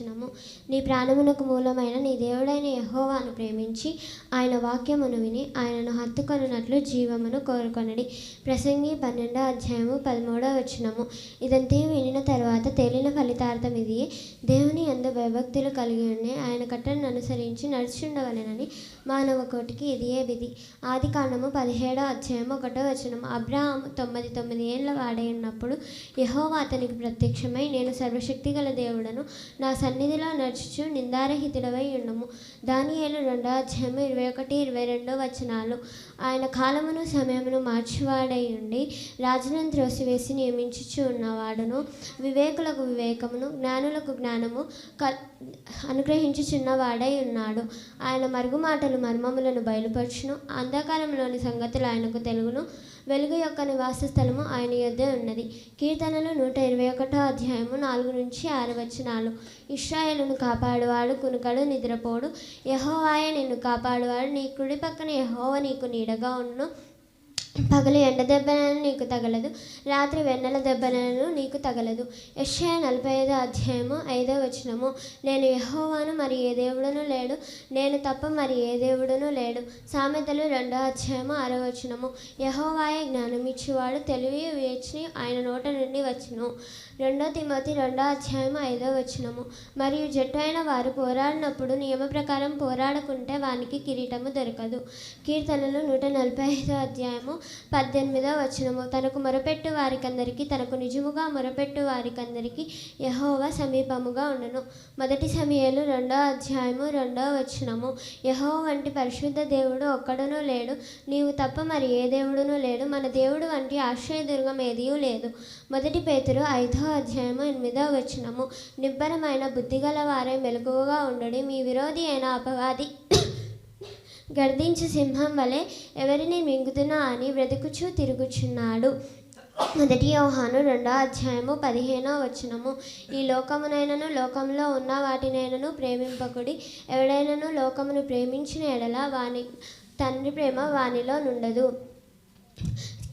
వచనము. నీ ప్రాణమునకు మూలమైన నీ దేవుడైన యెహోవాను ప్రేమించి ఆయన వాక్యమును విని ఆయనను హత్తుకొనున్నట్లు జీవమును కోరుకొనడి. ప్రసంగి 12:13 వచనము. ఇదంతా వినిన తర్వాత తేలిన ఫలితార్థం ఇది: దేవుని యందు భయభక్తులు కలిగి ఉండి ఆయన కట్టడను అనుసరించి నడుచుండవలెనని మానవ కోటికి ఇదియే విధి. ఆదికాండము 17:1 వచనం. అబ్రాహాము 99 ఏళ్ల వాడై ఉన్నప్పుడు యెహోవా అతనికి ప్రత్యక్షమై, నేను సర్వశక్తిగల దేవుడను, నా సన్నిధిలో నడుచుచు నిందారహితుడవై ఉండము. దానియేలు 2:21-22 వచనాలు. ఆయన కాలమును సమయమును మార్చువాడై ఉండి రాజులను త్రోసివేసి నియమించుచు ఉన్నవాడును, వివేకులకు వివేకమును జ్ఞానులకు జ్ఞానము అనుగ్రహించుచున్నవాడై ఉన్నాడు. ఆయన మరుగుమాటలు మర్మములను బయలుపరచును, అంధకారంలోని సంగతులు ఆయనకు తెలుగును, వెలుగు యొక్క నివాస స్థలము ఆయన యొద్దే ఉన్నది. కీర్తనలు 121:4-6 వచనాలు. ఇశ్రాయేలును కాపాడువాడు కునుకడు, నిద్రపోడు. యెహోవాయే నిన్ను కాపాడువాడు. నీ కుడి పక్కన యెహోవా నీకు నీడగా ఉండును. పగలు ఎండ దెబ్బలను నీకు తగలదు, రాత్రి వెన్నెల దెబ్బలను నీకు తగలదు. యెషయా 45:5 వచనము. నేను యెహోవాను, మరి ఏ దేవుడును లేడు, నేను తప్ప మరి ఏ దేవుడును లేడు. సామెతలు 2:6 వచనము. యెహోవాయే జ్ఞానమిచ్చువాడు, తెలివి వివేచన ఆయన నోట నుండి వచ్చును. 2 తిమోతి 2:5 వచనము. మరియు జట్టు అయిన వారు పోరాడినప్పుడు నియమ ప్రకారం పోరాడకుంటే వానికి కిరీటము దొరకదు. కీర్తనలు 140:18 వచనము. తనకు మొరపెట్టు వారికందరికీ, తనకు నిజముగా మొరపెట్టు వారికందరికీ యెహోవా సమీపముగా ఉండను. 1 సమూయేలు 2:2 వచనము. యెహోవా వంటి పరిశుద్ధ దేవుడు ఒక్కడునూ లేడు, నీవు తప్ప మరి ఏ దేవుడునూ లేడు. మన దేవుడు వంటి ఆశ్రయదుర్గం ఏదియూ లేదు. 1 పేతురు 5:8 వచనము. నిబ్బరమైన బుద్ధిగల వారే మెలకువగా ఉండడి, మీ విరోధి అయిన అపవాది గర్దించు సింహం వలె ఎవరిని మింగుతున్నా అని వెతుకుచూ తిరుగుచున్నాడు. 1 యోహాను 2:15 వచనము. ఈ లోకమునైనను లోకంలో ఉన్న వాటినైనను ప్రేమింపకుడి. ఎవడైనను లోకమును ప్రేమించిన ఎడల వాని తండ్రి ప్రేమ వానిలో నుండదు.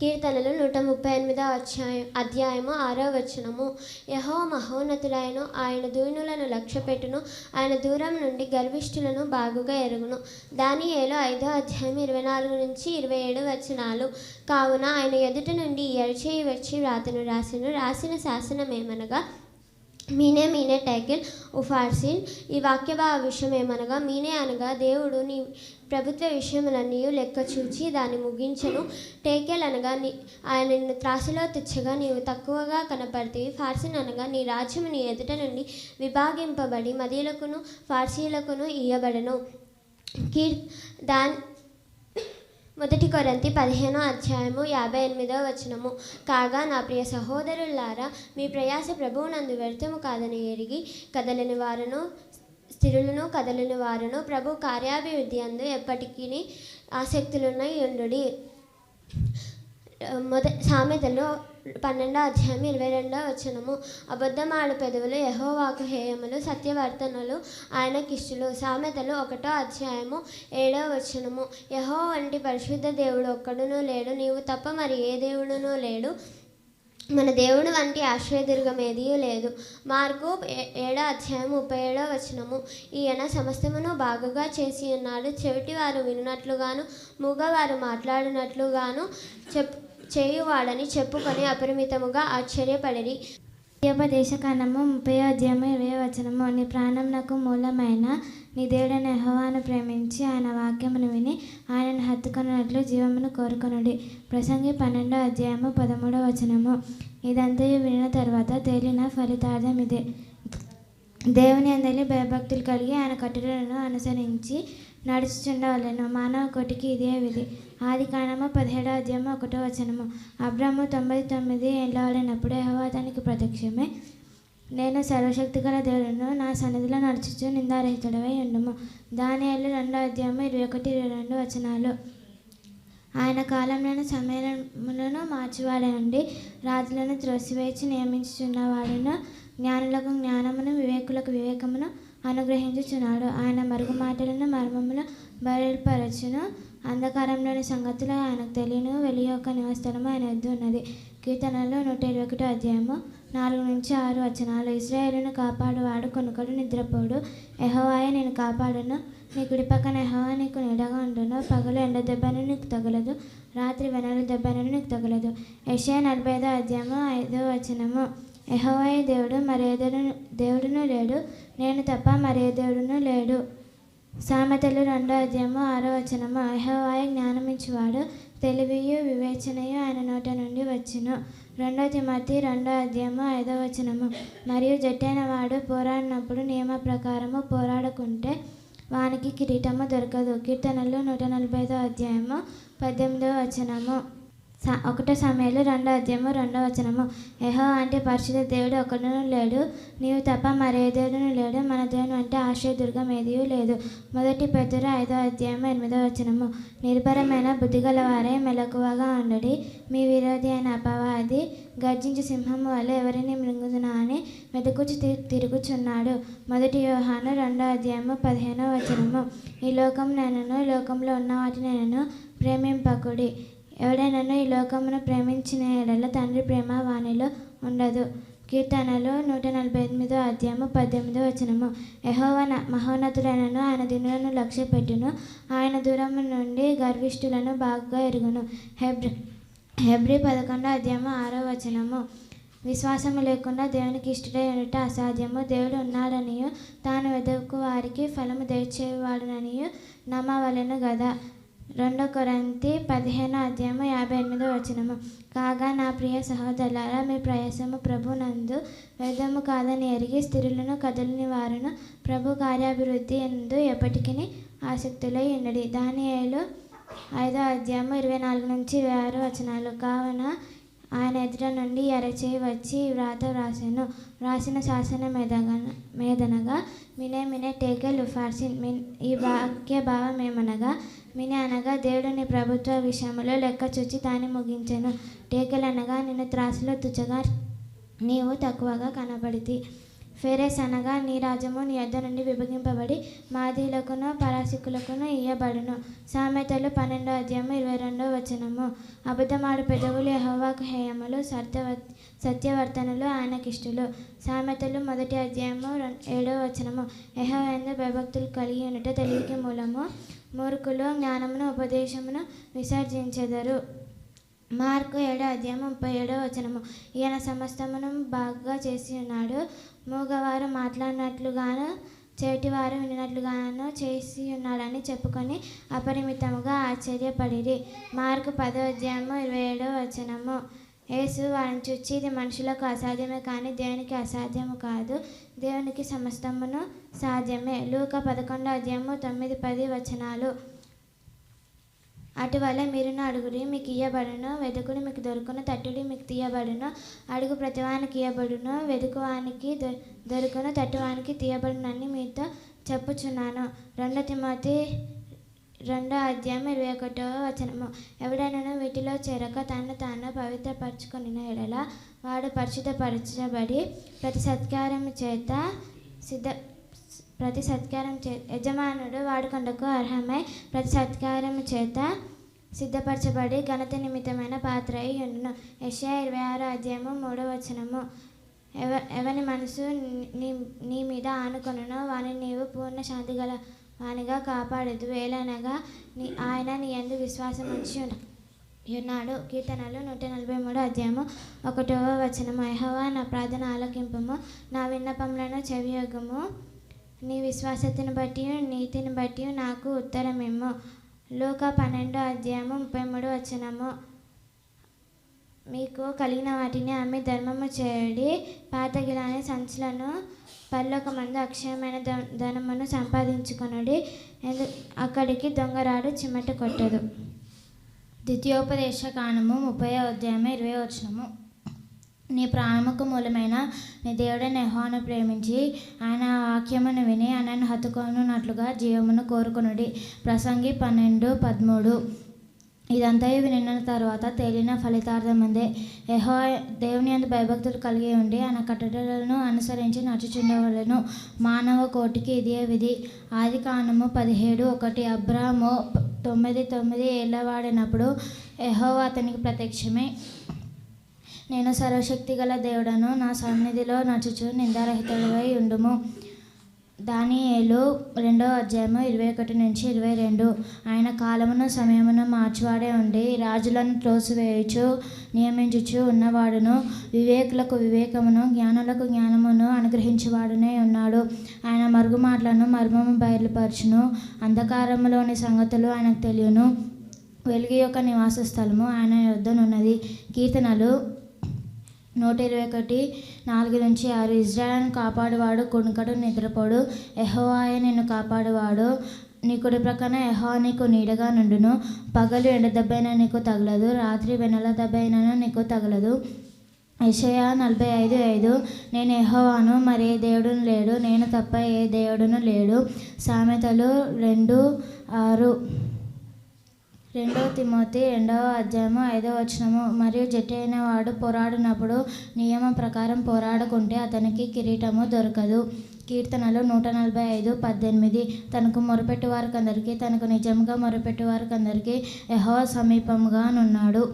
కీర్తనలు 138:6 వచనము. యెహోవా మహోన్నతుడైన ఆయన దీనులను లక్ష్యపెట్టును, ఆయన దూరం నుండి గర్విష్ఠులను బాగుగా ఎరుగును. దానియేలు 5:24-27 వచనాలు. కావున ఆయన ఎదుట నుండి ఈ అరిచేయి వచ్చి వ్రాతను రాసిన శాసనమేమనగా, మీనే టేకెల్ ఉఫార్సిన్. ఈ వాక్యభావ విషయం ఏమనగా, మీనే అనగా దేవుడు నీ ప్రభుత్వ విషయములన్నీ లెక్క చూచి దాన్ని ముగించెను. టేకెల్ అనగా ఆయన నిన్ను త్రాసులో తెచ్చగా నీవు తక్కువగా కనపడితివి. ఫార్సిన్ అనగా నీ రాజ్యము నీ ఎదుట నుండి విభాగింపబడి మదీయులకును ఫార్సీయులకును ఇయ్యబడెను. 1 కొరింథీ 15:58 వచనము. కాగా నా ప్రియ సహోదరులారా, మీ ప్రయాస ప్రభువునందు వ్యర్థము కాదని ఎరిగి, కదలని వారును స్థిరులను కదలని వారును ప్రభు కార్యాభివృద్ధి అందు ఎప్పటికీ ఆసక్తులున్నై ఉండుడి. సామెతలు 12:22 వచనము. అబద్ధమాడు పెదవులు యెహోవాకు హేయములు, సత్యవర్తనులు ఆయనకిష్టులు. సామెతలు 1:7 వచనము. యెహోవా వంటి పరిశుద్ధ దేవుడు ఒక్కడునూ లేడు, నీవు తప్ప మరి ఏ దేవుడునూ లేడు. మన దేవుడు వంటి ఆశ్రయదుర్గం ఏదీ లేదు. మార్కు 7:37 వచనము. ఈయన సమస్తమును బాగుగా చేసి ఉన్నాడు. చెవిటివారు వినున్నట్లుగాను, మూగవారు మాట్లాడినట్లుగాను చేయువాడని చెప్పుకొని అపరిమితముగా ఆశ్చర్యపడిరి. ద్వితీయోపదేశకాండము 30:20 వచనము. నీ ప్రాణమునకు మూలమైన నీ దేవుడైన యెహోవాను ప్రేమించి ఆయన వాక్యమును విని ఆయనను హత్తుకొనున్నట్లు జీవమును కోరుకొనుడి. ప్రసంగి 12:13 వచనము. ఇదంతయు వినిన తర్వాత తేలిన ఫలితార్థం ఇదే: దేవుని యందలి భయభక్తులు కలిగి ఆయన కట్టడలను అనుసరించి నడుచుచుండవలెను. మానవ కోటికి ఇదే విధి. ఆదికాండము 17:1 వచనము. అబ్రాము 99 ఏళ్ల వాడైనప్పుడు యెహోవా అతనికి ప్రత్యక్షమై, నేను సర్వశక్తిగల దేవుడను, నా సన్నిధిలో నడుచుచు నిందారహితుడవై ఉండుము. దానియేలు 2:21-22 వచనాలు. ఆయన కాలంలోని సమయములను మార్చువాడై ఉండి రాజులను త్రోసివేసి నియమించుచున్నవాడును, జ్ఞానులకు జ్ఞానమును వివేకులకు వివేకమును అనుగ్రహించుచున్నాడు. ఆయన మరుగుమాటలను మర్మములు బయలుపరచును, అంధకారంలోని సంగతులు ఆయనకు తెలియను, వెలుగు యొక్క నివాస స్థలము ఆయన యొద్ద ఉన్నది. కీర్తనలు 121 అధ్యాయము 4-6 వచనాలు. ఇశ్రాయేలును కాపాడువాడు కొనుకడు నిద్రపోడు. యెహోవాయే నేను కాపాడును. నీ కుడి పక్కన యెహోవా నీకు నీడగా ఉండును. పగలు ఎండ దెబ్బను నీకు తగలదు, రాత్రి వెన్నెల దెబ్బను నీకు తగలదు. యెషయా 45 అధ్యాయము 5 వచనము. యెహోవాయే దేవుడు, మరే దేవుడును లేడు, నేను తప్ప మరే దేవుడును లేడు. సామెతలు 2 అధ్యాయము 6 వచనము. యెహోవాయే జ్ఞానమిచ్చువాడు, తెలివియు వివేచనయు ఆయన నోట నుండి వచ్చును. 2 తిమోతి 2 అధ్యాయము 5 వచనము. మరియు జట్టైన వాడు పోరాడినప్పుడు నియమ ప్రకారము పోరాడకుంటే వానికి కిరీటము దొరకదు. కీర్తనలు 145 అధ్యాయము 18 వచనము. 1 సమూయేలు 2 అధ్యాయము 2 వచనము. యెహోవా అంటే పరిశుద్ధ దేవుడు ఒకడును లేడు, నీవు తప్ప మరే దేవుడును లేడు. మన దేవుని అంటే ఆశ్రయదుర్గం ఏదియూ లేదు. 1 పేతురు 5 అధ్యాయము 8 వచనము. నిర్భరమైన బుద్ధిగలవారే మెలకువగా ఉండడి. మీ విరోధి అయిన అపవాది గర్జించు సింహము వలె ఎవరిని మృంగుదునా అని వెతుకుచు తిరుగుచున్నాడు. 1 యోహాను 2 అధ్యాయము 15 వచనము. ఈ లోకం నేనను, లోకంలో ఉన్న వాటిని నేను ప్రేమింపకుడి. ఎవడైనా ఈ లోకమును ప్రేమించిన ఎడల తండ్రి ప్రేమ వానిలో ఉండదు. కీర్తనలు 148 అధ్యాయము 18 వచనము. యెహోవా మహోన్నతుడైనను, ఆయన దీనులను లక్ష్య పెట్టును. ఆయన దూరము నుండి గర్విష్ఠులను బాగా ఎరుగును. హెబ్రీ 11 అధ్యాయము 6 వచనము. విశ్వాసము లేకుండా దేవునికి ఇష్టడై ఉండుట అసాధ్యము. దేవుడు ఉన్నాడనియు తాను వెదకు వారికి ఫలము దయచేవాడుననియు నమ్మవలెను గదా. 2 కొరింథీ 15 అధ్యాయము 58 వచనము. కాగా నా ప్రియ సహోదరులారా, మీ ప్రయాసము ప్రభునందు వ్యర్థము కాదని ఎరిగి స్థిరులను కదలని వారును ప్రభు కార్యాభివృద్ధి యందు ఎప్పటికీ ఆసక్తులై ఉండుడి. దానియేలు 5 అధ్యాయము 24-26 వచనాలు. కావున ఆయన ఎదుట నుండి ఎరచేయి వచ్చి వ్రాత వ్రాసిన శాసనం మీదనగా మినే టేకెల్ ఉఫార్సిన్. ఈ వాక్య భావం ఏమనగా, మినే అనగా దేవుడు నీ ప్రభుత్వ విషయంలో లెక్క చూచి దాన్ని ముగించెను. టేకెల్ అనగా నిన్ను త్రాసులో తుచ్చగా నీవు తక్కువగా కనబడితి. ఫెరెస్ అనగా నీ రాజ్యము నీ యొద్ద నుండి విభజింపబడి మాదీలకును పరాసికులకును ఇయ్యబడును. సామెతలు 12 అధ్యాయము 22 వచనము. అబద్ధమాడు పెదవులు యెహోవాకు హేయములు, సత్యవర్తనులు ఆయనకిష్టులు. సామెతలు 1 అధ్యాయము 7 వచనము. యెహోవా యందు భయభక్తులు కలిగి ఉండుట తెలివికి మూలము. మూర్ఖులు జ్ఞానమును ఉపదేశమును విసర్జించెదరు. మార్కు 7 అధ్యాయము 37 వచనము. ఈయన సమస్తమును బాగా చేసి ఉన్నాడు. మూగవారు మాట్లాడినట్లుగాను చెవిటివారు వినినట్లుగాను చేసి ఉన్నాడని చెప్పుకొని అపరిమితముగా ఆశ్చర్యపడిరి. మార్కు 10 అధ్యాయము 27 వచనము. యేసు వారిని చూచి, ఇది మనుషులకు అసాధ్యమే కానీ దేవునికి అసాధ్యము కాదు, దేవునికి సమస్తమును సాధ్యమే. లూకా 11 అధ్యాయము 9-10 వచనాలు. అటువలే మీరును అడుగుడి, మీకు ఇయ్యబడును. వెదుకుడి, మీకు దొరుకును. తట్టుడి, మీకు తీయబడును. అడుగు ప్రతివానికి ఇయ్యబడును. వెదుకువానికి దొరుకును. తట్టువానికి తీయబడునని మీతో చెప్పుచున్నాను. 2 తిమోతి 2 అధ్యాయం 21 వచనము. ఎవడైనా వీటిలో చేరక తను తాను పవిత్రపరచుకుని ఎడల వాడు పరిశుద్ధపరచబడి ప్రతి సత్కారం చేత యజమానుడు వాడుకొండకు అర్హమై ప్రతి సత్కారము చేత సిద్ధపరచబడి ఘనత నిమిత్తమైన పాత్ర అయి ఉండును. యెషయా 26 అధ్యాయము 3 వచనము. ఎవని మనసు నీ మీద ఆనుకొనునో వాని నీవు పూర్ణ శాంతి గల వానిగా కాపాడదు. వేలనగా ఆయన నీ యందు విశ్వాసం ఉంచి ఉన్నాడు. కీర్తనలు 143 అధ్యాయము 1 వచనము. యెహోవా నా ప్రార్థన ఆలకింపుము, నా విన్నపములను చెవియొగ్గుము. నీ విశ్వాసతను బట్టి నీతిని బట్టి నాకు ఉత్తరమిమ్ము. లూకా 12 అధ్యాయము 33 వచనము. మీకు కలిగిన వాటిని అమ్మి ధర్మము చేయడి, పాతగిలాని సంచులను పరలోకమందు అక్షయమైన ధనమును సంపాదించుకొనుడి, అక్కడికి దొంగరాడు చిమ్మట కొట్టదు. ద్వితీయోపదేశ కాండము 30 అధ్యాయము 20 వచనము. నీ ప్రాణముకు మూలమైన నీ దేవుడైన యెహోవాను ప్రేమించి ఆయన వాక్యమును విని ఆయనను హత్తుకొనున్నట్లుగా జీవమును కోరుకొనుడి. ప్రసంగి 12:13. ఇదంతా వినిన తర్వాత తేలిన ఫలితార్థమందే. యెహోవా దేవుని యందు భయభక్తులు కలిగి ఉండి ఆయన కట్టడలను అనుసరించి నడుచుచుండవలెను. మానవ కోటికి ఇదే విధి. ఆదికాండము 17:1. అబ్రాము 99 ఏళ్ళవాడినప్పుడు యెహోవా అతనికి ప్రత్యక్షమై నేను సర్వశక్తి గల దేవుడను, నా సన్నిధిలో నడుచుచు నిందారహితుడవై ఉండుము. దానియేలు 2వ అధ్యాయము 21-22. ఆయన కాలమును సమయమును మార్చువాడే ఉండి రాజులను త్రోసివేయుచు నియమించుచు ఉన్నవాడును, వివేకులకు వివేకమును జ్ఞానులకు జ్ఞానమును అనుగ్రహించువాడునే ఉన్నాడు. ఆయన మరుగు మాటలను మర్మము బయలుపరచును, అంధకారములోని సంగతులు ఆయనకు తెలియను. వెలుగు యొక్క నివాస స్థలము ఆయన యొద్దనున్నది. కీర్తనలు 121:4-6. ఇజ్రాయేలును కాపాడువాడు కునుకడు నిద్రపోడు. యెహోవాయే నిన్ను కాపాడువాడు. నీ కుడి ప్రక్కన యెహోవా నీకు నీడగా నుండును. పగలు ఎండ దెబ్బైనా నీకు తగలదు, రాత్రి వెన్నెల దెబ్బైనను నీకు తగలదు. యెషయా 45:5. నేను యెహోవాను, మరే దేవుడును లేడు, నేను తప్ప ఏ దేవుడును లేడు. సామెతలు 2:6. 2 తిమోతి 2వ అధ్యాయము 5వ వచనము. మరియు జట్టు అయిన వాడు పోరాడినప్పుడు నియమం ప్రకారం పోరాడుకుంటే అతనికి కిరీటము దొరకదు. కీర్తనలు 145:18. తనకు మొరపెట్టు వారికందరికీ, తనకు నిజంగా మొరపెట్టు వారికందరికీ యెహోవా సమీపముగా నున్నాడు.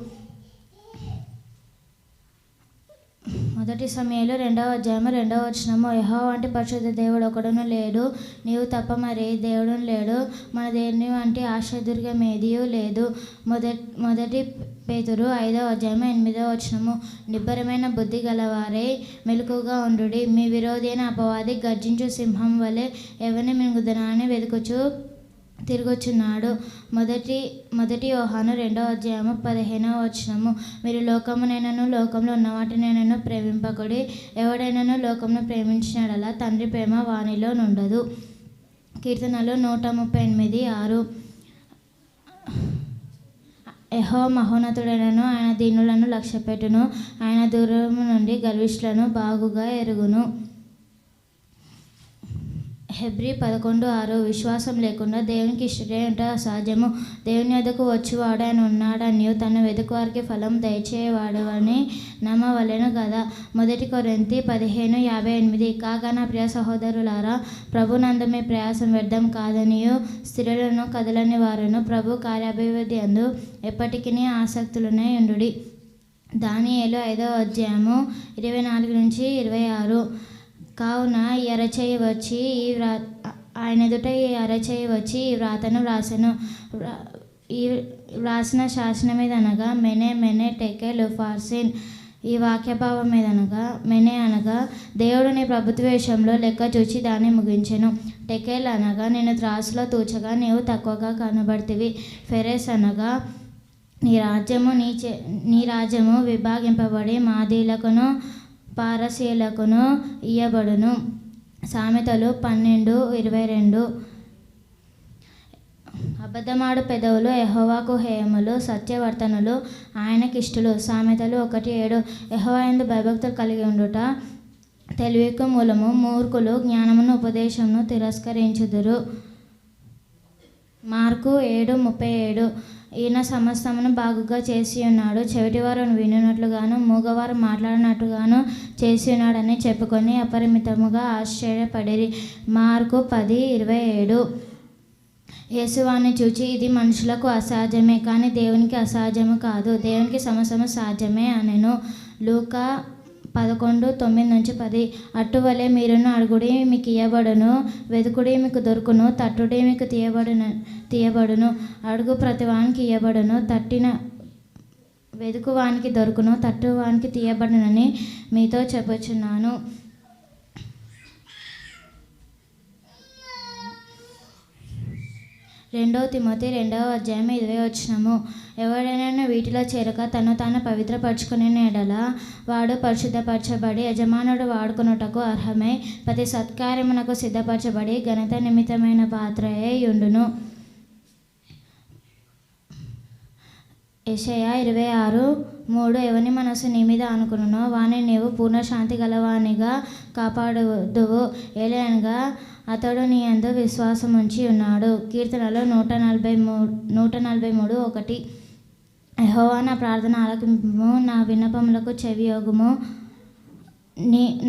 1 సమూయేలు 2వ అధ్యాయము 2వ వచనము. యెహోవా వంటి పరిశుద్ధ దేవుడు ఒకడును లేడు, నీవు తప్ప మరే దేవుడును లేడు. మన దేవుని వంటి ఆశ్రయదుర్గం ఏదియూ లేదు. 1 పేతురు 5వ అధ్యాయము 8వ వచనము. నిబ్బరమైన బుద్ధి గలవారై మెలకువగా ఉండుడి. మీ విరోధి అయిన అపవాది గర్జించు సింహం వలె ఎవరిని మింగుదనని వెతుకుచు తిరుగుచున్నాడు. 1 యోహాను 2వ అధ్యాయము 15వ వచనము. మీరు లోకమునైనను లోకంలో ఉన్న వాటినైనను ప్రేమింపకుడి. ఎవడైనను లోకమును ప్రేమించినడలా తండ్రి ప్రేమ వానిలో నుండదు. కీర్తనలు 138:6. యెహోవా మహోన్నతుడైనను, ఆయన దీనులను లక్ష్యపెట్టును. ఆయన దూరము నుండి గర్విష్ఠులను బాగుగా ఎరుగును. హెబ్రీ 11:6. విశ్వాసం లేకుండా దేవునికి ఇష్టడే ఉంట అసాధ్యము. దేవుని వద్దకు వచ్చువాడు ఆయన ఉన్నాడని, తను వెతుకు వారికి ఫలం దయచేవాడని నమ్మవలెను కదా. 1 కొరింథీ 15:58. కాగా నా ప్రియ సహోదరులారా, ప్రభునందు మీ ప్రయాసం వ్యర్థం కాదనియు, స్త్రీలను కదలని వారును ప్రభు కార్యాభివృద్ధి అందు ఎప్పటికీ ఆసక్తులనే ఉండుడి. దానియేలు 5వ అధ్యాయము 24-26. కావున ఈ అరచేయి వచ్చి ఆయన ఎదుట ఈ అరచేయి వచ్చి ఈ వ్రాతను వ్రాసెను. ఈ వ్రాసిన శాసనం మీదనగా మెనే మెనే టెకెల్ ఉఫార్సిన్. ఈ వాక్యభావం మీదనగా మెనే అనగా దేవుడు నీ ప్రభుత్వ విషయంలో లెక్క చూచి దాన్ని ముగించెను. టెకెల్ అనగా నేను త్రాసులో తూచగా నీవు తక్కువగా కనబడితివి. ఫెరెస్ అనగా నీ రాజ్యము విభాగింపబడి మాదీలకును పారసీలకును ఇయ్యబడును. సామెతలు 12:22. అబద్ధమాడు పెదవులు యెహోవాకు హేయములు, సత్యవర్తనులు ఆయనకిష్టులు. సామెతలు 1:7. యెహోవా యందు భయభక్తులు కలిగి ఉండుట తెలివికి మూలము. మూర్ఖులు జ్ఞానమును ఉపదేశమును తిరస్కరించుదురు. మార్కు 7:37. ఈయన సమస్తమును బాగుగా చేసి ఉన్నాడు, చెవిటివారు వినున్నట్లుగాను మూగవారు మాట్లాడినట్లుగాను చేసి ఉన్నాడని చెప్పుకొని అపరిమితముగా ఆశ్చర్యపడిరి. మార్కు 10:27. యేసు వారిని చూచి, ఇది మనుషులకు అసాధ్యమే కానీ దేవునికి అసాధ్యము కాదు, దేవునికి సమస్తము సాధ్యమే అనెను. లూకా 11:9-10. అట్టువలే మీరును అడుగుడి మీకు ఇయ్యబడును, వెదుకుడి మీకు దొరుకును, తట్టుడి మీకు తీయబడును. అడుగు ప్రతివానికి ఇయ్యబడును, తట్టిన వెదుకువానికి దొరుకును, తట్టువానికి తీయబడునని మీతో చెప్పుచున్నాను. 2 తిమోతి 2వ అధ్యాయం 20వ వచనము. ఎవడైనా వీటిలో చేరక తను తాను పవిత్రపరచుకునే ఎడల వాడు పరిశుద్ధపరచబడి యజమానుడు వాడుకొనుటకు అర్హమై ప్రతి సత్కార్యమునకు సిద్ధపరచబడి ఘనత నిమిత్తమైన పాత్రయే యుండును. యెషయా 26:3. ఎవని మనసు నీ మీద అనుకునునో వాని నీవు పూర్ణ శాంతి గలవానిగా కాపాడుదువు, ఏలయనగా అతడు నీ యందు విశ్వాసముంచి ఉన్నాడు. కీర్తనలు 143:1. యెహోవా నా ప్రార్థన ఆలకింపుము, నా విన్నపములకు చెవియొగ్గుము.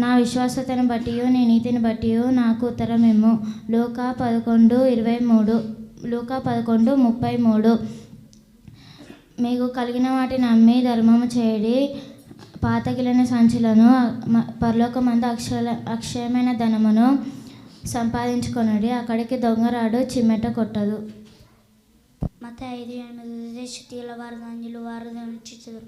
నా విశ్వాసతను బట్టి నీ నీతిని బట్టి నాకు ఉత్తరమిమ్ము. లూకా 11:33. మీకు కలిగిన వాటిని అమ్మి ధర్మము చేయడి, పాతగిలిన సంచులను పరలోకమందు అక్షయమైన ధనమును సంపాదించుకొనుడి, అక్కడికి దొంగరాడు చిమ్మెట కొట్టదు. మత్తయి 5:8 శుద్ధిగల వారు ధన్యులు, వారు ధరించుదురు.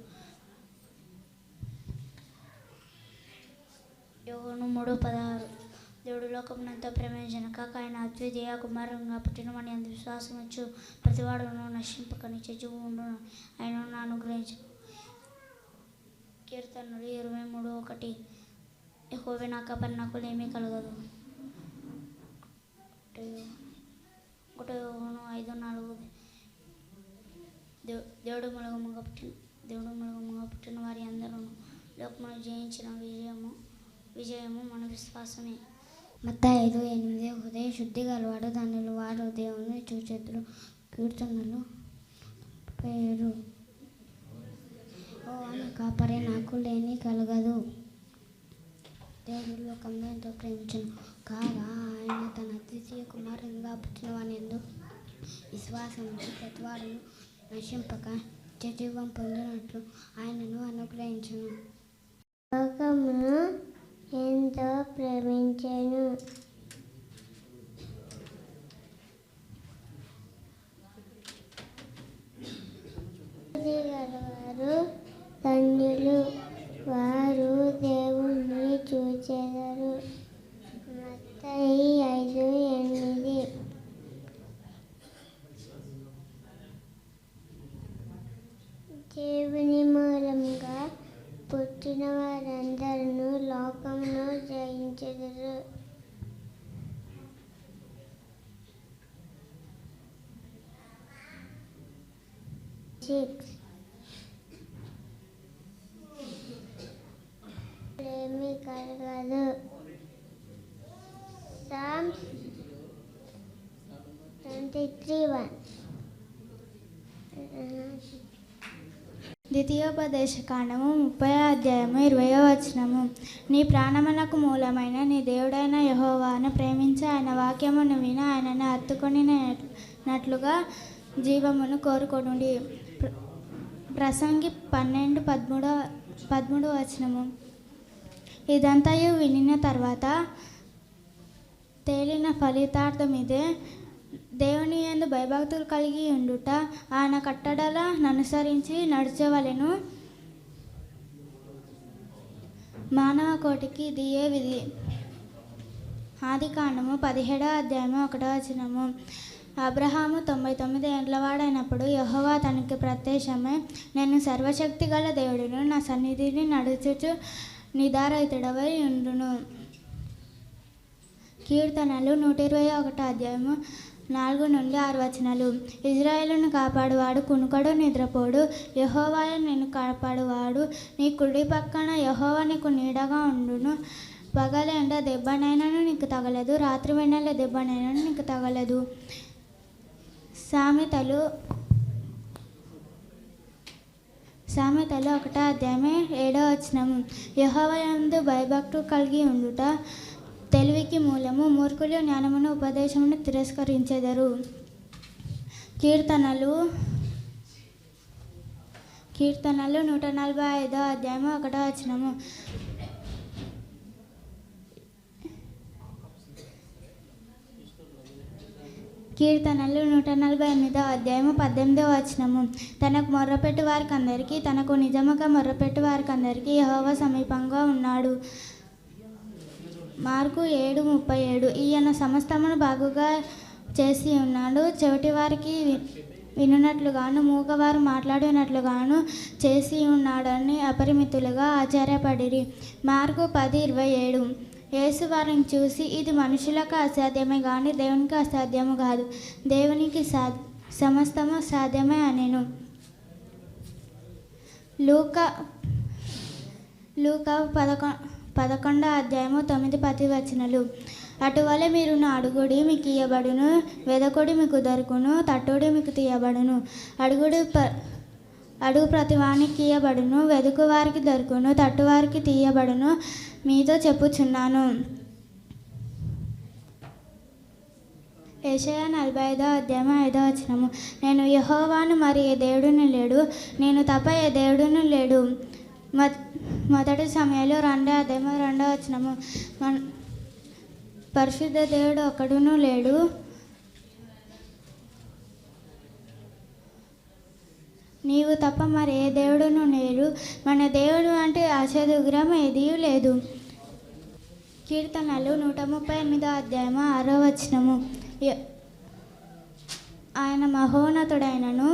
యోహాను 3:16 దేవుడు లోకమునంతా ప్రేమించెను కాక ఆయన అద్వితీయ కుమారునిగా పుట్టిన వాని యందు విశ్వాసముంచు ప్రతివాడును నశింపక నిత్య జీవము ఉండును ఆయనను అనుగ్రహించును. కీర్తనలు 23:1 యెహోవా నా కాపరి, నాకు ఏమీ కలగదు. 1 యోహాను 5:4 దేవుడు మూలముగా పుట్టిన వారి అందరూ లోకమును జయించిన విజయము మన విశ్వాసమే. మత్తయి 5:8 హృదయ శుద్ధి గలవాడు ధన్యులు, వారు దేవుని చూచెదరు. కీర్తనలు 7 ఆమె కాపరే, నాకు లేని కలగదు. దేవుడు లోకంలో ఎంతో ప్రేమించను కాగా ఆయన తన అద్వితీయ కుమారునిగా పుట్టిన వాని యందు విశ్వాసం ఉంచి ప్రతివాడును నశింపక నిత్యజీవం పొందినట్లు ఆయనను అనుగ్రహించను. లోకమును ఎంతో ప్రేమించెను. గలవారు ధన్యులు, వారు దేవుణ్ణి చూచెదరు. మత్తయి 5:8 దేవుని మూలంగా పుట్టిన వారందరూ లోకమును జయించెదరు. ఏమీ కలగదు. Psalms 23:1 ద్వితీయోపదేశకాండము 30:20 నీ ప్రాణమునకు మూలమైన నీ దేవుడైన యెహోవాను ప్రేమించి ఆయన వాక్యమును విని ఆయనను హత్తుకొనినట్లుగా జీవమును కోరుకొనుడి. ప్రసంగి 12:13 ఇదంతయు వినిన తర్వాత తేలిన ఫలితార్థం ఇదే: దేవుని యందు భయభక్తులు కలిగి ఉండుట, ఆయన కట్టడలను అనుసరించి నడుచవలెను. మానవ కోటికి ఇదియే విధి. ఆదికాండము 17:1 అబ్రహాము 99 ఏండ్లవాడైనప్పుడు యెహోవా తనకి ప్రత్యక్షమై, నేను సర్వశక్తి గల దేవుడును, నా సన్నిధిని నడుచుచు నిదారహితుడవై ఉండును. కీర్తనలు 121:4-6 ఇజ్రాయేలును కాపాడువాడు కునుకడు నిద్రపోడు, యెహోవాయే నిన్ను కాపాడువాడు. నీ కుడి పక్కన యెహోవా నీకు నీడగా ఉండును. పగల ఎండ దెబ్బనైనను నీకు తగలదు, రాత్రి వెన్నెల దెబ్బనైనను నీకు తగలదు. సామెతలు 1:7 యెహోవా యందు భయభక్తులు కలిగి ఉండుట తెలివికి మూలము, మూర్ఖులు జ్ఞానమును ఉపదేశమును తిరస్కరించెదరు. కీర్తనలు 145:1 కీర్తనలు 148:18 తనకు మొర్రపెట్టు వారికి అందరికీ, తనకు నిజముగా మొర్రపెట్టు వారికి అందరికీ యెహోవా సమీపంగా ఉన్నాడు. మార్కు 7:37 ఈయన సమస్తమును బాగుగా చేసి ఉన్నాడు, చెవిటి వారికి వినున్నట్లుగాను మూగవారు మాట్లాడినట్లుగాను చేసి ఉన్నాడని అపరిమితులుగా ఆశ్చర్యపడిరి. మార్కు 10:27 యేసు వారిని చూసి, ఇది మనుషులకు అసాధ్యమే కానీ దేవునికి అసాధ్యము కాదు, దేవునికి సమస్తము సాధ్యమే అనెను. లూకా 11:9-10 అటువలే మీరు అడుగుడి మీకు ఇయ్యబడును, వెదకుడి మీకు దొరుకును, తట్టుడి మీకు తీయబడును. అడుగు ప్రతివానికి ఇయ్యబడును, వెదుకు వారికి దొరుకును, తట్టువారికి తీయబడును మీతో చెప్పుచున్నాను. యెషయా 45:5 నేను యెహోవాను, మరి ఏ దేవుడును లేడు, నేను తప్ప ఏ దేవుడును లేడు. మొదటి సమయంలో 2వ అధ్యాయము 2వ వచనము. పరిశుద్ధ దేవుడు ఒకడును లేడు, నీవు తప్ప మరి ఏ దేవుడును లేడు, మన దేవుడు అంటే అసలు విగ్రహం ఏదీ లేదు. కీర్తనలు 138వ అధ్యాయము 6వ వచనము. ఆయన మహోన్నతుడైనను